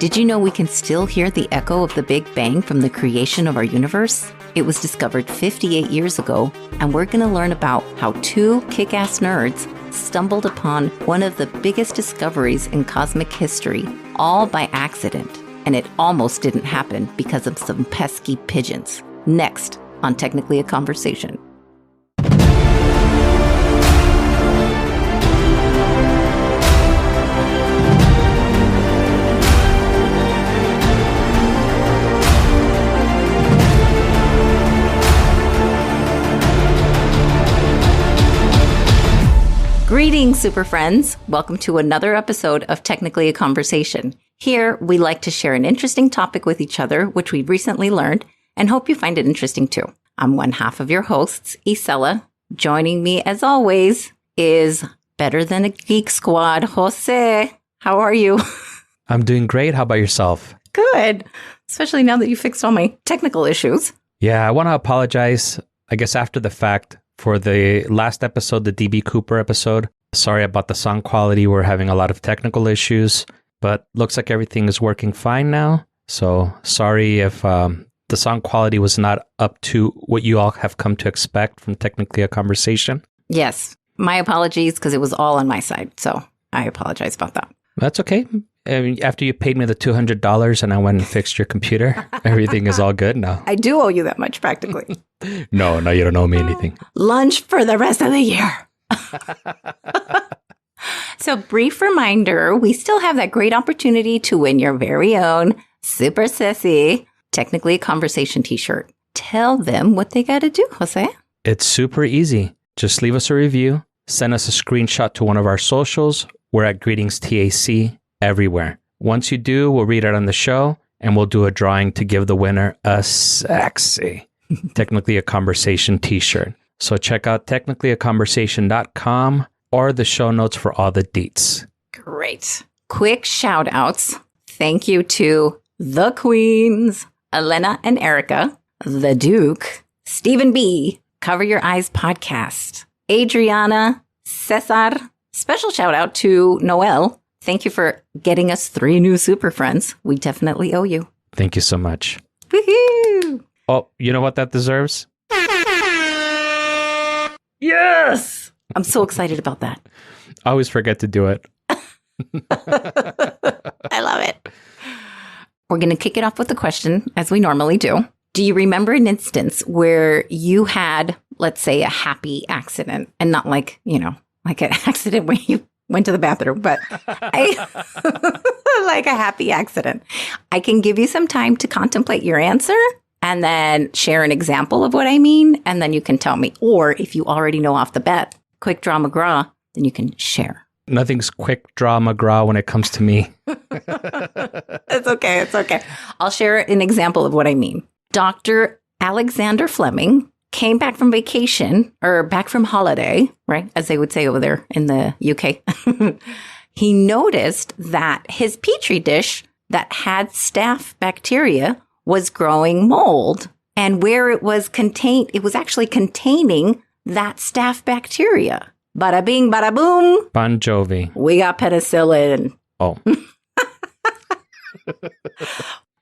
Did you know we can still hear the echo of the Big Bang from the creation of our universe? It was discovered 58 years ago, and we're going to learn about how two kick-ass nerds stumbled upon one of the biggest discoveries in cosmic history, all by accident. And it almost didn't happen because of some pesky pigeons. Next on Technically a Conversation. Greetings, super friends. Welcome to another episode of Technically a Conversation. Here, we like to share an interesting topic with each other, which we've recently learned, and hope you find it interesting too. I'm one half of your hosts, Isela. Joining me, as always, is Better Than a Geek Squad, Jose. How are you? I'm doing great. How about yourself? Good. Especially now that you fixed all my technical issues. Yeah, I want to apologize, I guess after the fact, for the last episode, the DB Cooper episode. Sorry about the sound quality. We're having a lot of technical issues, but looks like everything is working fine now. So sorry if the sound quality was not up to what you all have come to expect from Technically a Conversation. Yes. My apologies, because it was all on my side. So I apologize about that. That's okay. I mean, after you paid me the $200 and I went and fixed your computer, everything is all good now. I do owe you that much, practically. No, you don't owe me anything. Lunch for the rest of the year. So, brief reminder, we still have that great opportunity to win your very own super sissy Technically a Conversation t-shirt. Tell them what they got to do, Jose. It's super easy. Just leave us a review, send us a screenshot to one of our socials. We're at Greetings TAC everywhere. Once you do, we'll read it on the show and we'll do a drawing to give the winner a sexy Technically a Conversation t-shirt. So check out technicallyaconversation.com or the show notes for all the deets. Great. Quick shout outs. Thank you to the Queens, Elena and Erica, the Duke, Stephen B, Cover Your Eyes Podcast, Adriana, Cesar. Special shout out to Noel. Thank you for getting us 3 new super friends. We definitely owe you. Thank you so much. Woohoo! Oh, you know what that deserves? Yes! I'm so excited about that. I always forget to do it. I love it. We're going to kick it off with a question, as we normally do. Do you remember an instance where you had, let's say, a happy accident? And not like, like an accident where you went to the bathroom, but like a happy accident. I can give you some time to contemplate your answer and then share an example of what I mean. And then you can tell me. Or if you already know off the bat, quick draw McGraw, then you can share. Nothing's quick draw McGraw when it comes to me. It's okay. It's okay. I'll share an example of what I mean. Dr. Alexander Fleming came back from vacation or back from holiday, right? As they would say over there in the UK. He noticed that his petri dish that had staph bacteria was growing mold. And where it was contained, it was actually containing that staph bacteria. Bada bing, bada boom. Bon Jovi. We got penicillin. Oh.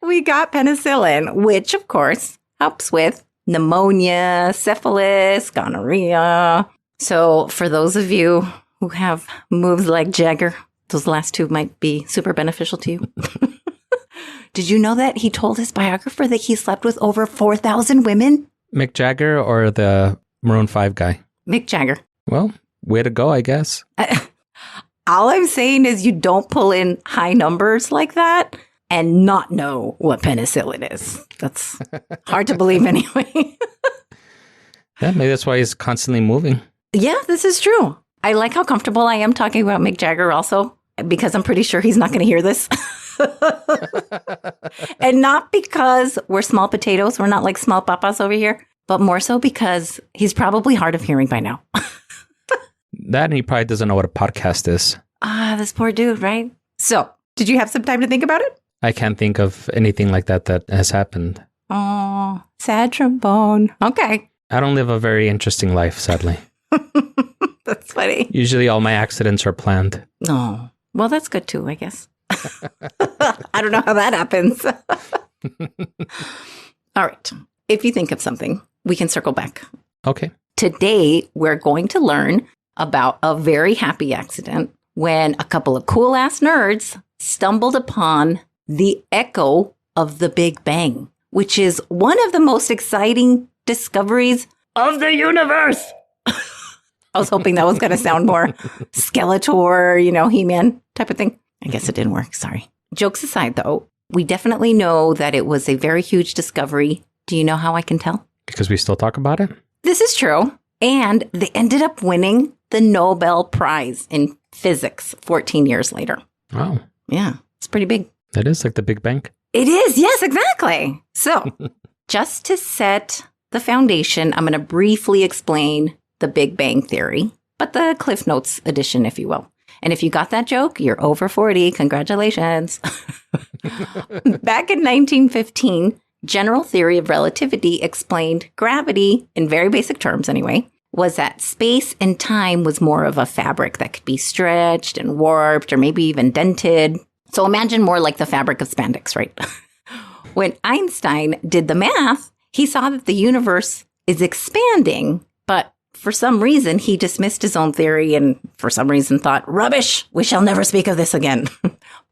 We got penicillin, which of course helps with pneumonia, syphilis, gonorrhea. So for those of you who have moves like Jagger, those last 2 might be super beneficial to you. Did you know that he told his biographer that he slept with over 4,000 women? Mick Jagger or the Maroon 5 guy? Mick Jagger. Well, way to go, I guess. All I'm saying is you don't pull in high numbers like that and not know what penicillin is. That's hard to believe anyway. Yeah, maybe that's why he's constantly moving. Yeah, this is true. I like how comfortable I am talking about Mick Jagger also, because I'm pretty sure he's not going to hear this. And not because we're small potatoes. We're not like small papas over here, but more so because he's probably hard of hearing by now. That and he probably doesn't know what a podcast is. This poor dude, right? So, did you have some time to think about it? I can't think of anything like that has happened. Oh, sad trombone. Okay. I don't live a very interesting life, sadly. That's funny. Usually all my accidents are planned. Oh, well, that's good too, I guess. I don't know how that happens. All right. If you think of something, we can circle back. Okay. Today, we're going to learn about a very happy accident when a couple of cool-ass nerds stumbled upon the echo of the Big Bang, which is one of the most exciting discoveries of the universe. I was hoping that was going to sound more Skeletor, He-Man type of thing. I guess it didn't work. Sorry. Jokes aside, though, we definitely know that it was a very huge discovery. Do you know how I can tell? Because we still talk about it? This is true. And they ended up winning the Nobel Prize in physics 14 years later. Oh. Yeah, it's pretty big. That is like the Big Bang. It is. Yes, exactly. So just to set the foundation, I'm going to briefly explain the Big Bang Theory, but the Cliff Notes edition, if you will. And if you got that joke, you're over 40. Congratulations. Back in 1915, general theory of relativity explained gravity, in very basic terms anyway, was that space and time was more of a fabric that could be stretched and warped or maybe even dented. So imagine more like the fabric of spandex, right? When Einstein did the math, he saw that the universe is expanding, but for some reason, he dismissed his own theory and for some reason thought, rubbish, we shall never speak of this again.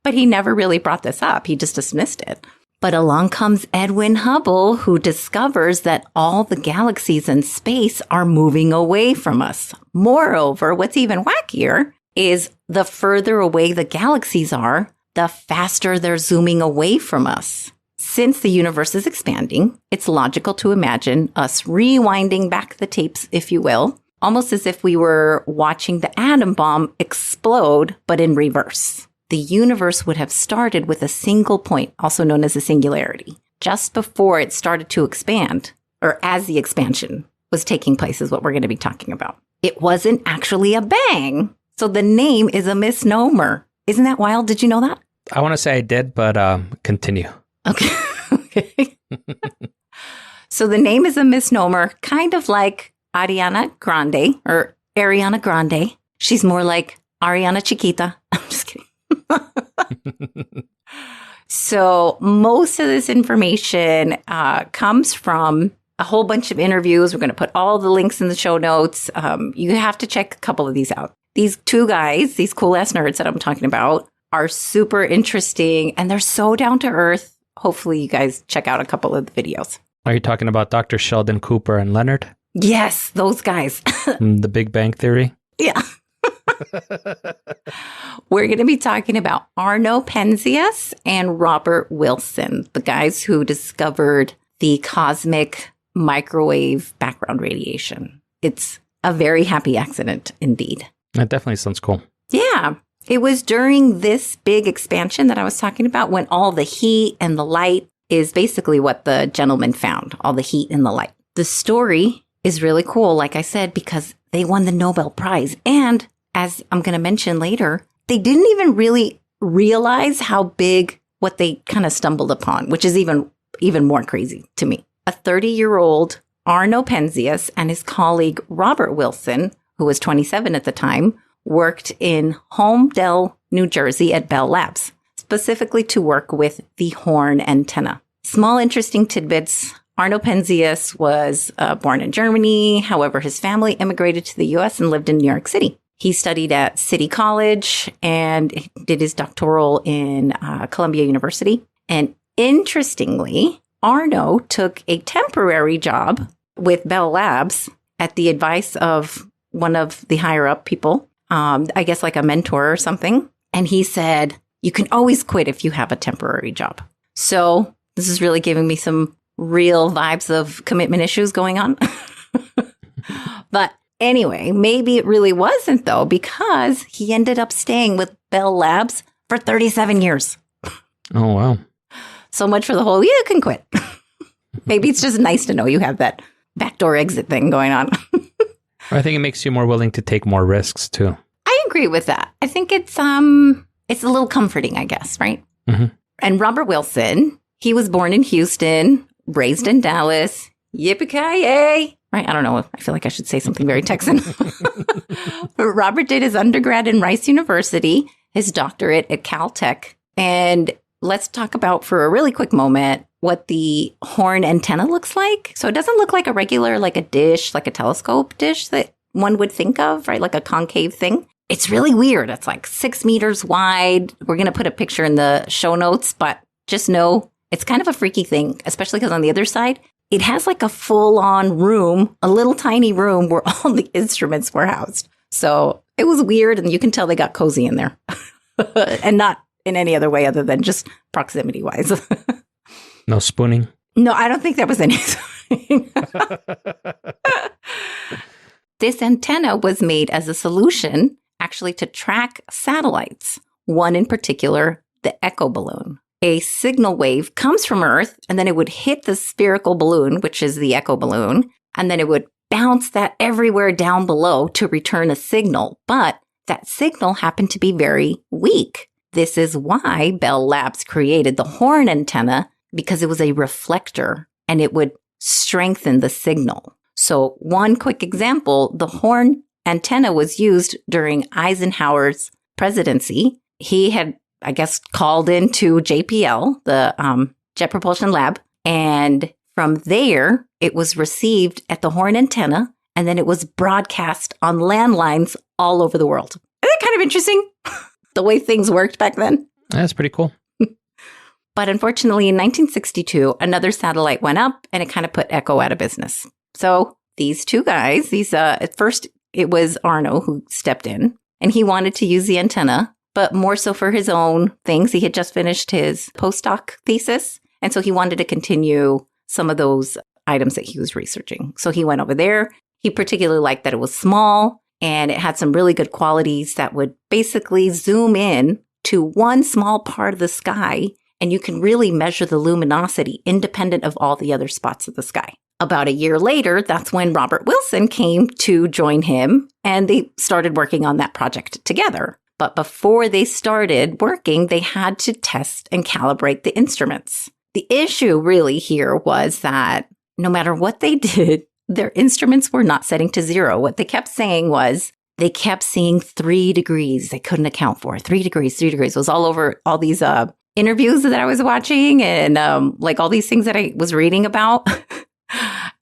But he never really brought this up. He just dismissed it. But along comes Edwin Hubble, who discovers that all the galaxies in space are moving away from us. Moreover, what's even wackier is the further away the galaxies are, the faster they're zooming away from us. Since the universe is expanding, it's logical to imagine us rewinding back the tapes, if you will, almost as if we were watching the atom bomb explode, but in reverse. The universe would have started with a single point, also known as a singularity, just before it started to expand, or as the expansion was taking place is what we're going to be talking about. It wasn't actually a bang, so the name is a misnomer. Isn't that wild? Did you know that? I want to say I did, but continue. Okay. Okay. So the name is a misnomer, kind of like Ariana Grande or Ariana Grande. She's more like Ariana Chiquita. I'm just kidding. So most of this information comes from a whole bunch of interviews. We're going to put all the links in the show notes. You have to check a couple of these out. These two guys, these cool-ass nerds that I'm talking about, are super interesting, and they're so down to earth. Hopefully you guys check out a couple of the videos. Are you talking about Dr. Sheldon Cooper and Leonard? Yes, those guys. The Big Bang Theory? Yeah. We're going to be talking about Arno Penzias and Robert Wilson, the guys who discovered the cosmic microwave background radiation. It's a very happy accident indeed. That definitely sounds cool. Yeah. It was during this big expansion that I was talking about when all the heat and the light is basically what the gentleman found, all the heat and the light. The story is really cool, like I said, because they won the Nobel Prize. And as I'm going to mention later, they didn't even really realize how big what they kind of stumbled upon, which is even more crazy to me. A 30-year-old Arno Penzias and his colleague Robert Wilson, who was 27 at the time, worked in Holmdel, New Jersey at Bell Labs, specifically to work with the horn antenna. Small interesting tidbits. Arno Penzias was born in Germany. However, his family immigrated to the U.S. and lived in New York City. He studied at City College and did his doctoral in Columbia University. And interestingly, Arno took a temporary job with Bell Labs at the advice of one of the higher up people, I guess like a mentor or something. And he said, you can always quit if you have a temporary job. So this is really giving me some real vibes of commitment issues going on. But anyway, maybe it really wasn't, though, because he ended up staying with Bell Labs for 37 years. Oh, wow. So much for the whole, you can quit. Maybe it's just nice to know you have that backdoor exit thing going on. I think it makes you more willing to take more risks, too. I agree with that. I think it's a little comforting, I guess, right? Mm-hmm. And Robert Wilson, he was born in Houston, raised in Dallas. Yippee-ki-yay! Right? I don't know. I feel like I should say something very Texan. Robert did his undergrad in Rice University, his doctorate at Caltech, And let's talk about for a really quick moment what the horn antenna looks like. So it doesn't look like a regular, like a dish, like a telescope dish that one would think of, right? Like a concave thing. It's really weird. It's like 6 meters wide. We're going to put a picture in the show notes, but just know it's kind of a freaky thing, especially because on the other side, it has like a full-on room, a little tiny room where all the instruments were housed. So it was weird, and you can tell they got cozy in there. And not in any other way other than just proximity-wise. No spooning? No, I don't think there was any spooning. This antenna was made as a solution, actually, to track satellites. One in particular, the echo balloon. A signal wave comes from Earth, and then it would hit the spherical balloon, which is the echo balloon, and then it would bounce that everywhere down below to return a signal. But that signal happened to be very weak. This is why Bell Labs created the horn antenna, because it was a reflector, and it would strengthen the signal. So one quick example, the horn antenna was used during Eisenhower's presidency. He had, I guess, called into JPL, the Jet Propulsion Lab. And from there, it was received at the horn antenna, and then it was broadcast on landlines all over the world. Isn't that kind of interesting? The way things worked back then? That's pretty cool. But unfortunately, in 1962, another satellite went up, and it kind of put Echo out of business. So these two guys, at first it was Arno who stepped in, and he wanted to use the antenna, but more so for his own things. He had just finished his postdoc thesis, and so he wanted to continue some of those items that he was researching. So he went over there. He particularly liked that it was small, and it had some really good qualities that would basically zoom in to one small part of the sky, and you can really measure the luminosity independent of all the other spots of the sky. About a year later, that's when Robert Wilson came to join him, and they started working on that project together. But before they started working, they had to test and calibrate the instruments. The issue really here was that no matter what they did, their instruments were not setting to 0. What they kept saying was they kept seeing 3 degrees they couldn't account for. 3 degrees, 3 degrees. It was all over all these interviews that I was watching and like all these things that I was reading about.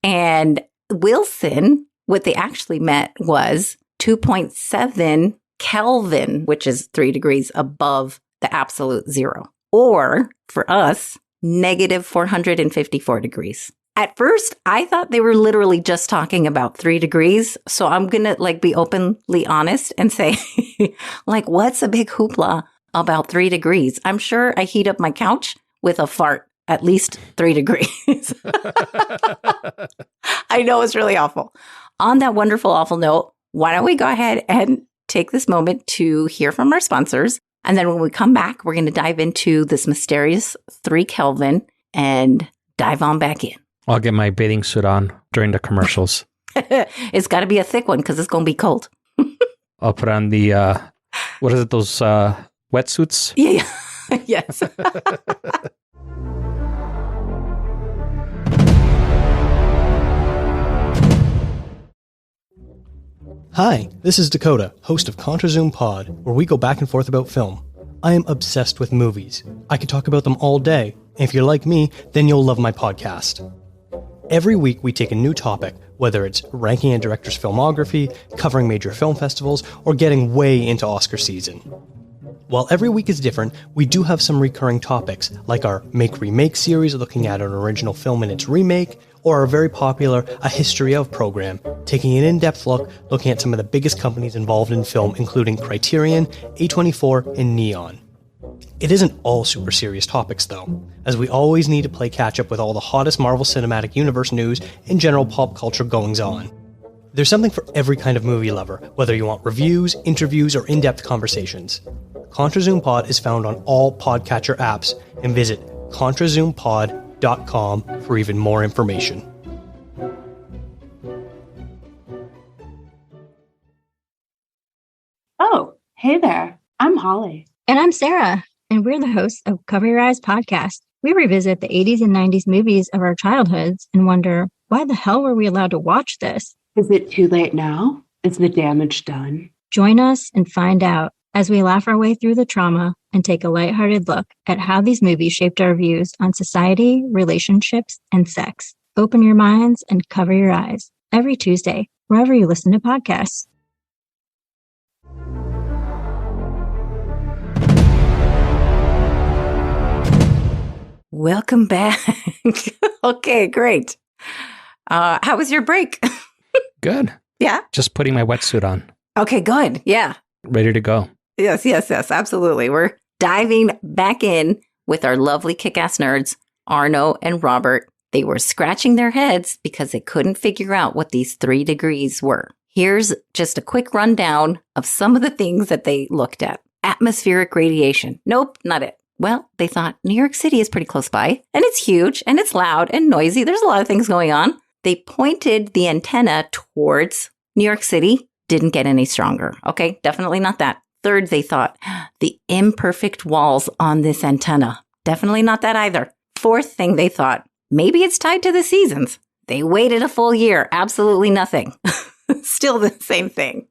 And Wilson, what they actually meant was 2.7 Kelvin, which is 3 degrees above the absolute 0. Or for us, negative 454 degrees. At first, I thought they were literally just talking about 3 degrees. So I'm going to be openly honest and say, what's a big hoopla about 3 degrees? I'm sure I heat up my couch with a fart at least 3 degrees. I know it's really awful. On that wonderful, awful note, why don't we go ahead and take this moment to hear from our sponsors. And then when we come back, we're going to dive into this mysterious 3 Kelvin and dive on back in. I'll get my bathing suit on during the commercials. It's got to be a thick one because it's going to be cold. I'll put on the, what is it, those wetsuits? Yeah. Yes. Hi, this is Dakota, host of ContraZoom Pod, where we go back and forth about film. I am obsessed with movies. I could talk about them all day, and if you're like me, then you'll love my podcast. Every week we take a new topic, whether it's ranking a director's filmography, covering major film festivals, or getting way into Oscar season. While every week is different, we do have some recurring topics, like our Make Remake series looking at an original film and its remake, or our very popular A History Of program, taking an in-depth look looking at some of the biggest companies involved in film, including Criterion, A24, and Neon. It isn't all super serious topics, though, as we always need to play catch-up with all the hottest Marvel Cinematic Universe news and general pop culture goings-on. There's something for every kind of movie lover, whether you want reviews, interviews, or in-depth conversations. ContraZoom Pod is found on all podcatcher apps, and visit ContraZoomPod.com for even more information. Oh, hey there. I'm Holly. And I'm Sarah, and we're the hosts of Cover Your Eyes podcast. We revisit the 80s and 90s movies of our childhoods and wonder, why the hell were we allowed to watch this? Is it too late now? Is the damage done? Join us and find out as we laugh our way through the trauma and take a lighthearted look at how these movies shaped our views on society, relationships, and sex. Open your minds and cover your eyes. Every Tuesday, wherever you listen to podcasts. Welcome back. Okay, great. How was your break? Good. Yeah? Just putting my wetsuit on. Okay, good. Yeah. Ready to go. Yes, absolutely. We're diving back in with our lovely kick-ass nerds, Arno and Robert. They were scratching their heads because they couldn't figure out what these 3 degrees were. Here's just a quick rundown of some of the things that they looked at. Atmospheric radiation. Nope, not it. Well, they thought New York City is pretty close by, and it's huge, and it's loud and noisy. There's a lot of things going on. They pointed the antenna towards New York City, didn't get any stronger. Okay, definitely not that. Third, they thought the imperfect walls on this antenna. Definitely not that either. Fourth thing they thought, maybe it's tied to the seasons. They waited a full year. Absolutely nothing. Still the same thing.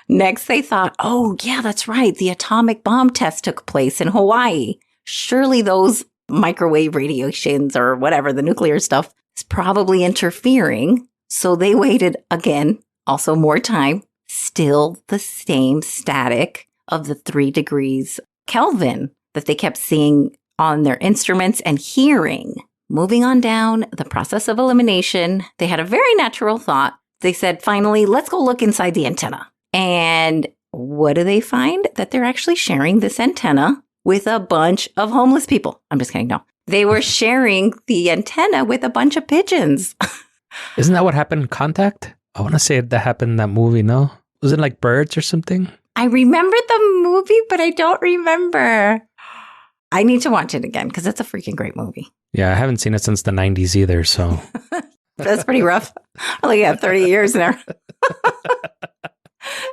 Next, they thought, oh, yeah, that's right. The atomic bomb test took place in Hawaii. Surely those microwave radiations or whatever, the nuclear stuff, is probably interfering. So they waited again, also more time. Still the same static of the 3 degrees Kelvin that they kept seeing on their instruments and hearing. Moving on down the process of elimination, they had a very natural thought. They said, finally, let's go look inside the antenna. And what do they find? That they're actually sharing this antenna with a bunch of homeless people. I'm just kidding. No, they were sharing the antenna with a bunch of pigeons. Isn't that what happened in Contact? I want to say that happened in that movie, no? Was it like birds or something? I remember the movie, but I don't remember. I need to watch it again because it's a freaking great movie. Yeah, I haven't seen it since the 90s either, so. That's pretty rough. I only have 30 years there.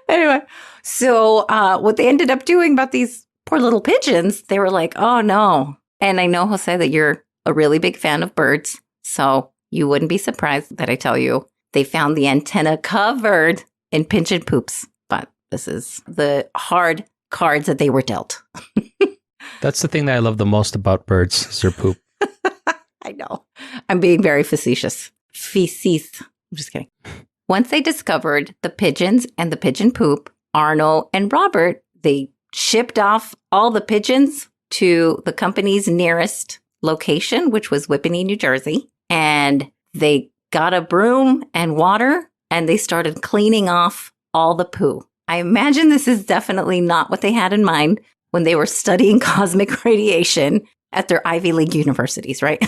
Anyway, so what they ended up doing about these poor little pigeons, they were like, oh, no. And I know, Jose, that you're a really big fan of birds. So you wouldn't be surprised that I tell you they found the antenna covered in pigeon poops. But this is the hard cards that they were dealt. That's the thing that I love the most about birds, is their poop. I know. I'm being very facetious. I'm just kidding. Once they discovered the pigeons and the pigeon poop, Arno and Robert, they shipped off all the pigeons to the company's nearest location, which was Whippany, New Jersey. And they got a broom and water, and they started cleaning off all the poo. I imagine this is definitely not what they had in mind when they were studying cosmic radiation at their Ivy League universities, right?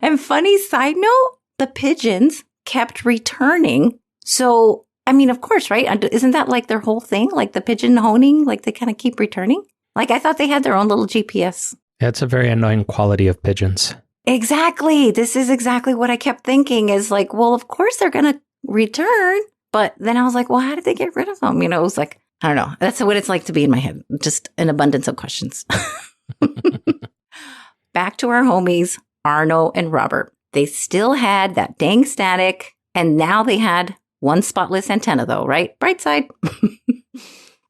And funny side note, the pigeons kept returning. So, I mean, of course, right? Isn't that like their whole thing? Like the pigeon honing, like they kind of keep returning? Like I thought they had their own little GPS. Yeah, it's a very annoying quality of pigeons. Exactly. This is exactly what I kept thinking is like, well, of course they're going to return. But then I was like, well, how did they get rid of them? You know, it was like, I don't know. That's what it's like to be in my head. Just an abundance of questions. Back to our homies, Arno and Robert. They still had that dang static, and now they had one spotless antenna, though, right? Bright side.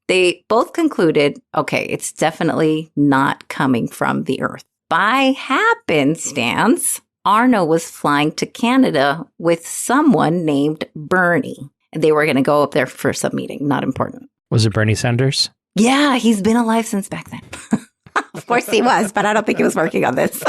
They both concluded, okay, it's definitely not coming from the Earth. By happenstance, Arno was flying to Canada with someone named Bernie. They were going to go up there for some meeting. Not important. Was it Bernie Sanders? Yeah, he's been alive since back then. Of course he was, but I don't think he was working on this.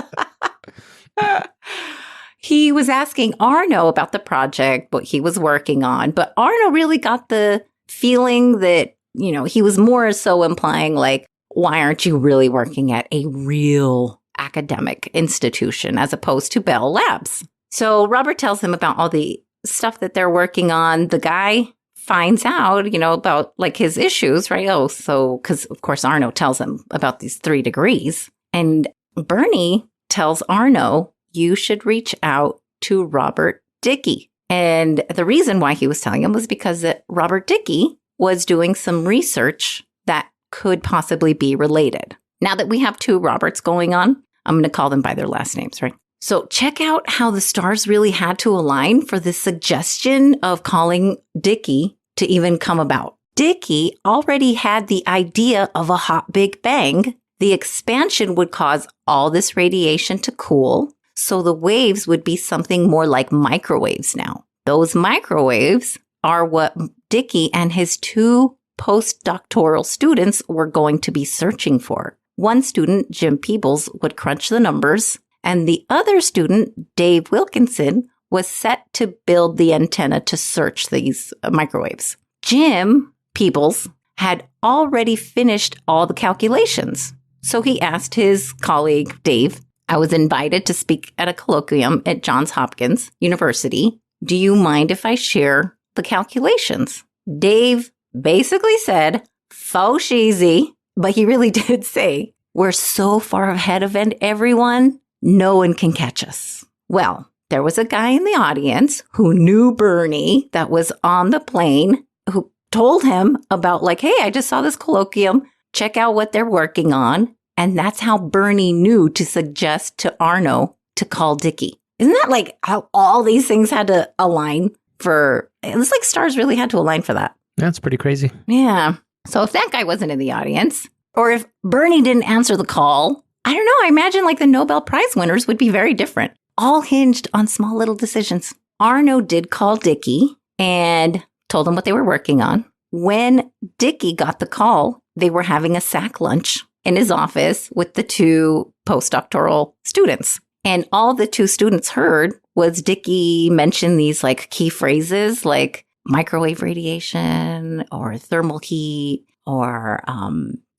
He was asking Arno about the project, what he was working on. But Arno really got the feeling that, you know, he was more so implying like, why aren't you really working at a real academic institution as opposed to Bell Labs? So Robert tells him about all the stuff that they're working on. The guy finds out, you know, about like his issues, right? Oh, so because of course Arno tells him about these 3 degrees. And Bernie tells Arno, you should reach out to Robert Dickey. And the reason why he was telling him was because that Robert Dickey was doing some research that could possibly be related. Now that we have 2 Roberts going on, I'm going to call them by their last names, right? So check out how the stars really had to align for this suggestion of calling Dickey to even come about. Dickie already had the idea of a hot Big Bang, the expansion would cause all this radiation to cool, so the waves would be something more like microwaves now. Those microwaves are what Dickie and his 2 postdoctoral students were going to be searching for. One student, Jim Peebles, would crunch the numbers, and the other student, Dave Wilkinson, was set to build the antenna to search these microwaves. Jim Peebles had already finished all the calculations. So he asked his colleague, Dave, I was invited to speak at a colloquium at Johns Hopkins University. Do you mind if I share the calculations? Dave basically said, faux cheesy, but he really did say, we're so far ahead of everyone, no one can catch us. Well, there was a guy in the audience who knew Bernie that was on the plane who told him about like, hey, I just saw this colloquium. Check out what they're working on. And that's how Bernie knew to suggest to Arno to call Dickie. Isn't that like how all these things had to align for, it was like stars really had to align for that. That's pretty crazy. Yeah. So if that guy wasn't in the audience, or if Bernie didn't answer the call, I don't know. I imagine like the Nobel Prize winners would be very different. All hinged on small little decisions. Arno did call Dickie and told him what they were working on. When Dickie got the call, they were having a sack lunch in his office with the 2 postdoctoral students. And all the 2 students heard was Dickie mention these like key phrases like microwave radiation or thermal heat or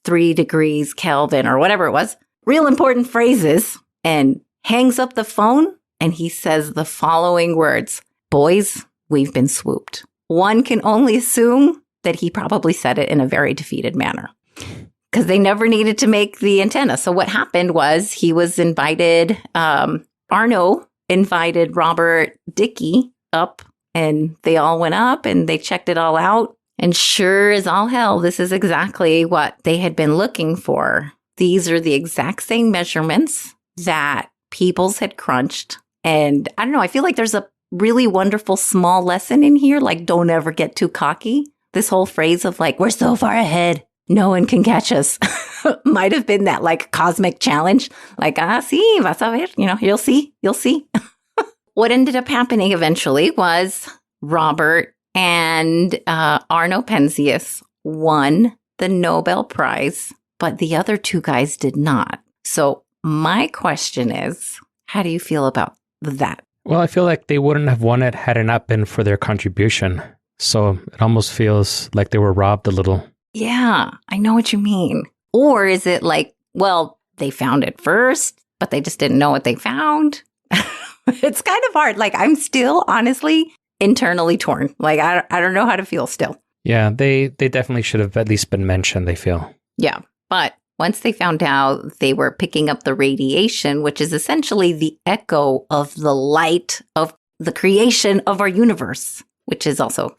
3 degrees Kelvin or whatever it was. Real important phrases. And hangs up the phone and he says the following words, boys, we've been swooped. One can only assume that he probably said it in a very defeated manner because they never needed to make the antenna. So what happened was he was invited, Arno invited Robert Dickie up and they all went up and they checked it all out. And sure as all hell, this is exactly what they had been looking for. These are the exact same measurements that Peebles had crunched. And I don't know, I feel like there's a really wonderful small lesson in here, like don't ever get too cocky. This whole phrase of like, we're so far ahead, no one can catch us, might have been that like cosmic challenge. Like, sí, vas a ver, you'll see. What ended up happening eventually was Robert and Arno Penzias won the Nobel Prize, but the other 2 guys did not. So my question is, how do you feel about that? Well, I feel like they wouldn't have won it had it not been for their contribution. So it almost feels like they were robbed a little. Yeah, I know what you mean. Or is it like, well, they found it first, but they just didn't know what they found? It's kind of hard. Like, I'm still honestly internally torn. Like, I don't know how to feel still. Yeah, they definitely should have at least been mentioned, they feel. Yeah, but once they found out they were picking up the radiation, which is essentially the echo of the light of the creation of our universe, which is also,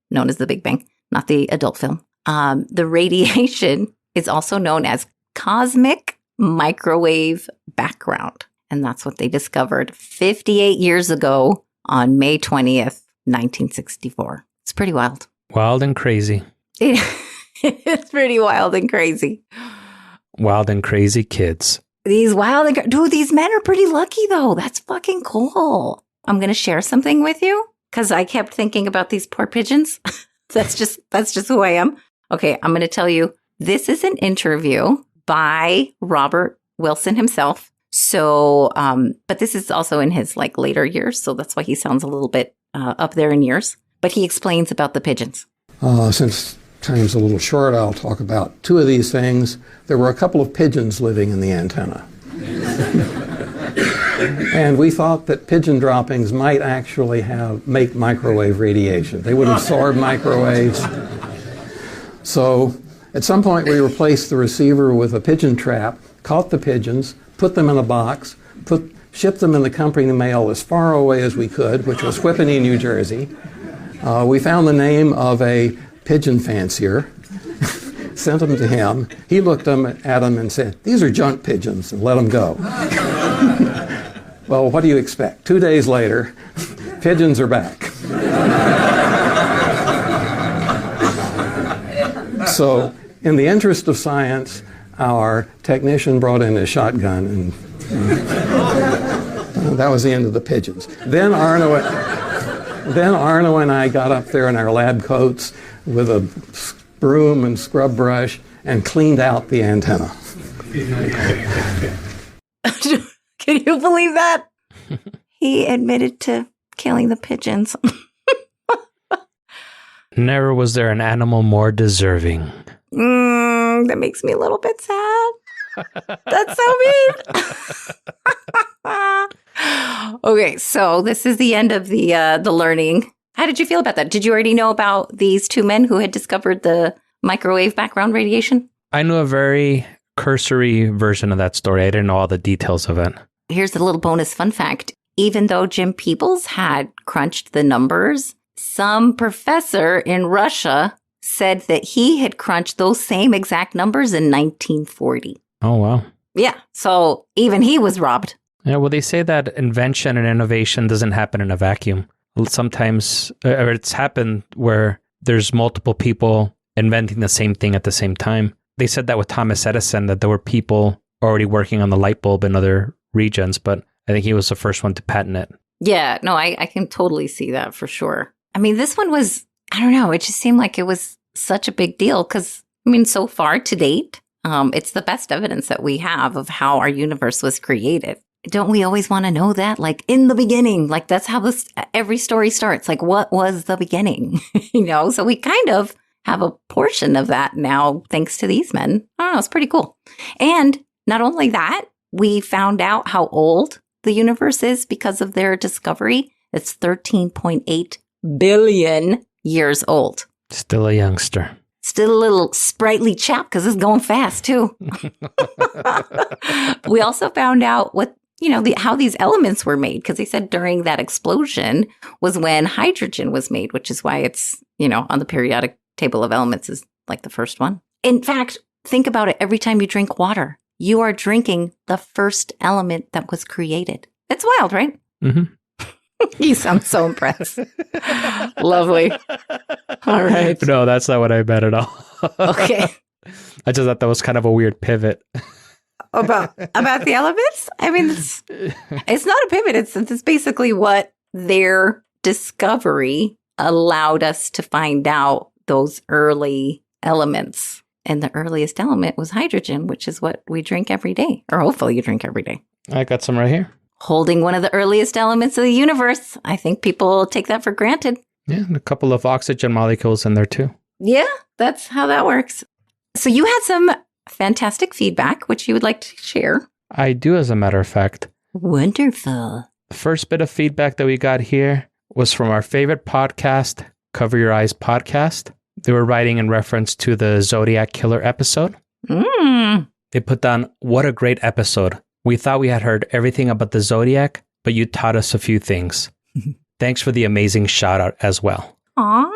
known as the Big Bang, not the adult film. The radiation is also known as cosmic microwave background. And that's what they discovered 58 years ago on May 20th, 1964. It's pretty wild. Wild and crazy. It's pretty wild and crazy. Wild and crazy kids. These men are pretty lucky though. That's fucking cool. I'm going to share something with you because I kept thinking about these poor pigeons. That's just who I am. Okay, I'm going to tell you, this is an interview by Robert Wilson himself. So, but this is also in his like later years. So that's why he sounds a little bit up there in years. But he explains about the pigeons. Since time's a little short, I'll talk about 2 of these things. There were a couple of pigeons living in the antenna. And we thought that pigeon droppings might actually make microwave radiation. They would absorb microwaves. So at some point we replaced the receiver with a pigeon trap, caught the pigeons, put them in a box, shipped them in the company mail as far away as we could, which was Whippany, New Jersey. We found the name of a pigeon fancier, sent them to him. He looked at them and said, "These are junk pigeons," and let them go. Well, what do you expect? 2 days later, pigeons are back. So, in the interest of science, our technician brought in his shotgun, and that was the end of the pigeons. Then Arno and I got up there in our lab coats with a broom and scrub brush and cleaned out the antenna. Can you believe that? He admitted to killing the pigeons. Never was there an animal more deserving. That makes me a little bit sad. That's so mean. Okay, so this is the end of the learning. How did you feel about that? Did you already know about these two men who had discovered the microwave background radiation? I knew a very cursory version of that story. I didn't know all the details of it. Here's a little bonus fun fact. Even though Jim Peebles had crunched the numbers, some professor in Russia said that he had crunched those same exact numbers in 1940. Oh, wow. Yeah, so even he was robbed. Yeah, well, they say that invention and innovation doesn't happen in a vacuum. Sometimes, or it's happened where there's multiple people inventing the same thing at the same time. They said that with Thomas Edison, that there were people already working on the light bulb in other regions, but I think he was the first one to patent it. Yeah, no, I can totally see that for sure. I mean, this one was, I don't know, it just seemed like it was such a big deal because, I mean, so far to date, it's the best evidence that we have of how our universe was created. Don't we always want to know that? Like in the beginning, like that's how every story starts. Like what was the beginning? So we kind of have a portion of that now thanks to these men. I don't know, it's pretty cool. And not only that, we found out how old the universe is because of their discovery. It's 13.8 billion years old. Still a youngster. Still a little sprightly chap because it's going fast too. We also found out what, how these elements were made because they said during that explosion was when hydrogen was made, which is why it's, on the periodic table of elements is like the first one. In fact, think about it. Every time you drink water, you are drinking the first element that was created. It's wild, right? Mm-hmm. You sound so impressed. Lovely. All right. No, that's not what I meant at all. Okay. I just thought that was kind of a weird pivot. About the elements? I mean, it's not a pivot. It's basically what their discovery allowed us to find out those early elements. And the earliest element was hydrogen, which is what we drink every day, or hopefully you drink every day. I got some right here. Holding one of the earliest elements of the universe. I think people take that for granted. Yeah, and a couple of oxygen molecules in there too. Yeah, that's how that works. So you had some fantastic feedback, which you would like to share. I do, as a matter of fact. Wonderful. The first bit of feedback that we got here was from our favorite podcast, Cover Your Eyes podcast. They were writing in reference to the Zodiac Killer episode. They put down, what a great episode. We thought we had heard everything about the Zodiac, but you taught us a few things. Thanks for the amazing shout out as well. Aw,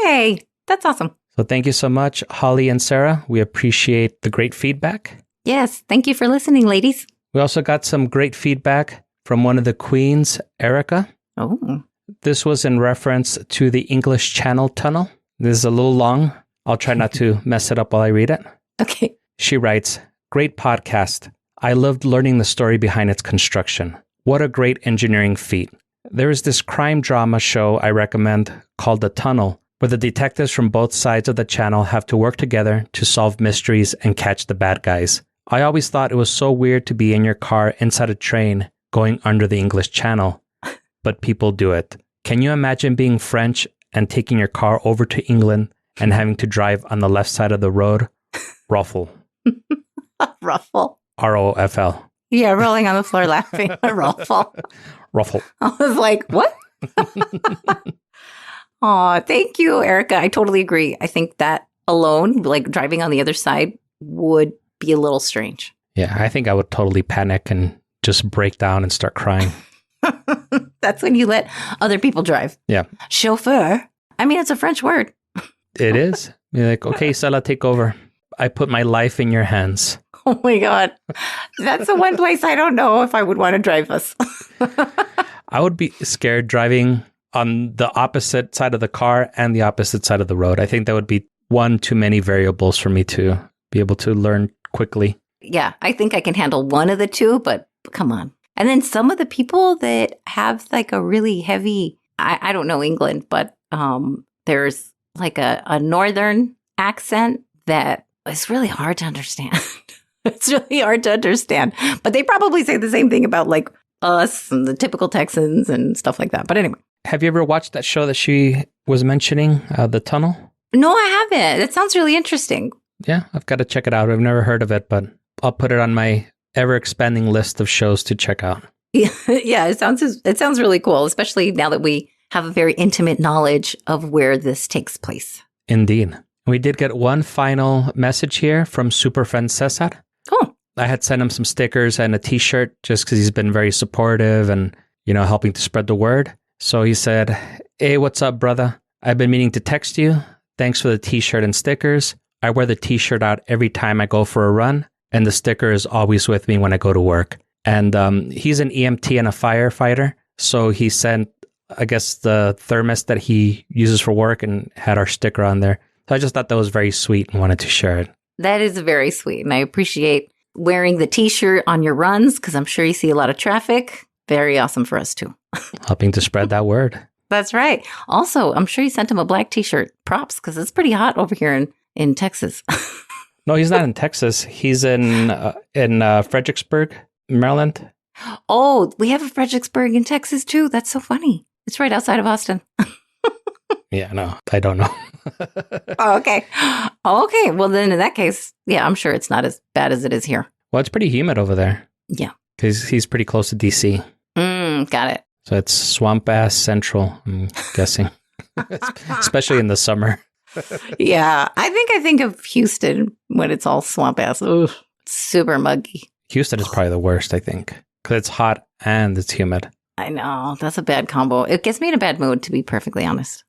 yay. That's awesome. So thank you so much, Holly and Sarah. We appreciate the great feedback. Yes, thank you for listening, ladies. We also got some great feedback from one of the queens, Erica. Oh. This was in reference to the English Channel Tunnel. This is a little long. I'll try not to mess it up while I read it. Okay. She writes, great podcast. I loved learning the story behind its construction. What a great engineering feat. There is this crime drama show I recommend called The Tunnel, where the detectives from both sides of the channel have to work together to solve mysteries and catch the bad guys. I always thought it was so weird to be in your car inside a train going under the English Channel, but people do it. Can you imagine being French and taking your car over to England and having to drive on the left side of the road? Ruffle. Ruffle. R-O-F-L. Yeah, rolling on the floor laughing. Ruffle. Ruffle. I was like, what? Aw, thank you, Erica. I totally agree. I think that alone, like driving on the other side, would be a little strange. Yeah, I think I would totally panic and just break down and start crying. That's when you let other people drive. Yeah. Chauffeur. I mean, it's a French word. It is. You're like, okay, Stella, take over. I put my life in your hands. Oh my God. That's the one place I don't know if I would want to drive us. I would be scared driving on the opposite side of the car and the opposite side of the road. I think that would be one too many variables for me to be able to learn quickly. Yeah, I think I can handle one of the two, but come on. And then some of the people that have like a really heavy, I don't know England, but there's like a northern accent that is really hard to understand. It's really hard to understand. But they probably say the same thing about like us and the typical Texans and stuff like that. But anyway. Have you ever watched that show that she was mentioning, The Tunnel? No, I haven't. It sounds really interesting. Yeah, I've got to check it out. I've never heard of it, but I'll put it on my ever-expanding list of shows to check out. Yeah, it sounds really cool, especially now that we have a very intimate knowledge of where this takes place. Indeed. We did get one final message here from Super Friend Cesar. Cool. I had sent him some stickers and a t-shirt just because he's been very supportive and, helping to spread the word. So he said, "Hey, what's up, brother? I've been meaning to text you. Thanks for the t-shirt and stickers. I wear the t-shirt out every time I go for a run, and the sticker is always with me when I go to work." And he's an EMT and a firefighter. So he sent, I guess, the thermos that he uses for work and had our sticker on there. So I just thought that was very sweet and wanted to share it. That is very sweet. And I appreciate wearing the t-shirt on your runs because I'm sure you see a lot of traffic. Very awesome for us too. Helping to spread that word. That's right. Also, I'm sure you sent him a black t-shirt. Props, because it's pretty hot over here in Texas. No, he's not in Texas. He's in Fredericksburg, Maryland. Oh, we have a Fredericksburg in Texas too. That's so funny. It's right outside of Austin. Yeah, no, I don't know. Oh, okay. Okay. Well, then in that case, yeah, I'm sure it's not as bad as it is here. Well, it's pretty humid over there. Yeah. Because he's pretty close to DC. Got it. So it's swamp ass central, I'm guessing. Especially in the summer. Yeah. I think of Houston when it's all swamp ass. Ugh, super muggy. Houston is probably the worst, I think. Because it's hot and it's humid. I know. That's a bad combo. It gets me in a bad mood, to be perfectly honest.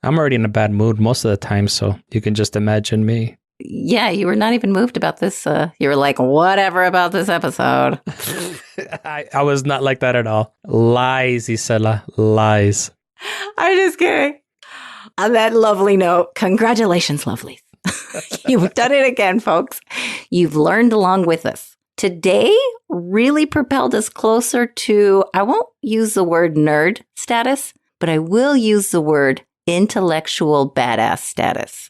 I'm already in a bad mood most of the time, so you can just imagine me. Yeah, you were not even moved about this. You were like, whatever about this episode. I was not like that at all. Lies, Isela. Lies. I'm just kidding. On that lovely note, congratulations, lovelies. You've done it again, folks. You've learned along with us. Today really propelled us closer to, I won't use the word nerd status, but I will use the word intellectual badass status.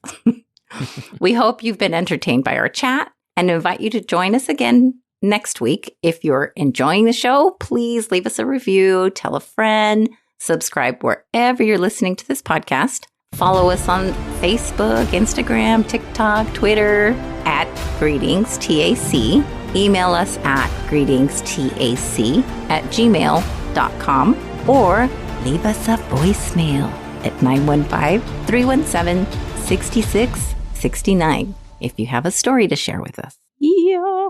We hope you've been entertained by our chat and invite you to join us again next week. If you're enjoying the show, please leave us a review, tell a friend, subscribe wherever you're listening to this podcast. Follow us on Facebook, Instagram, TikTok, Twitter at Greetings TAC. Email us at greetingstac@gmail.com or leave us a voicemail at 915-317-6669 if you have a story to share with us. Yeah.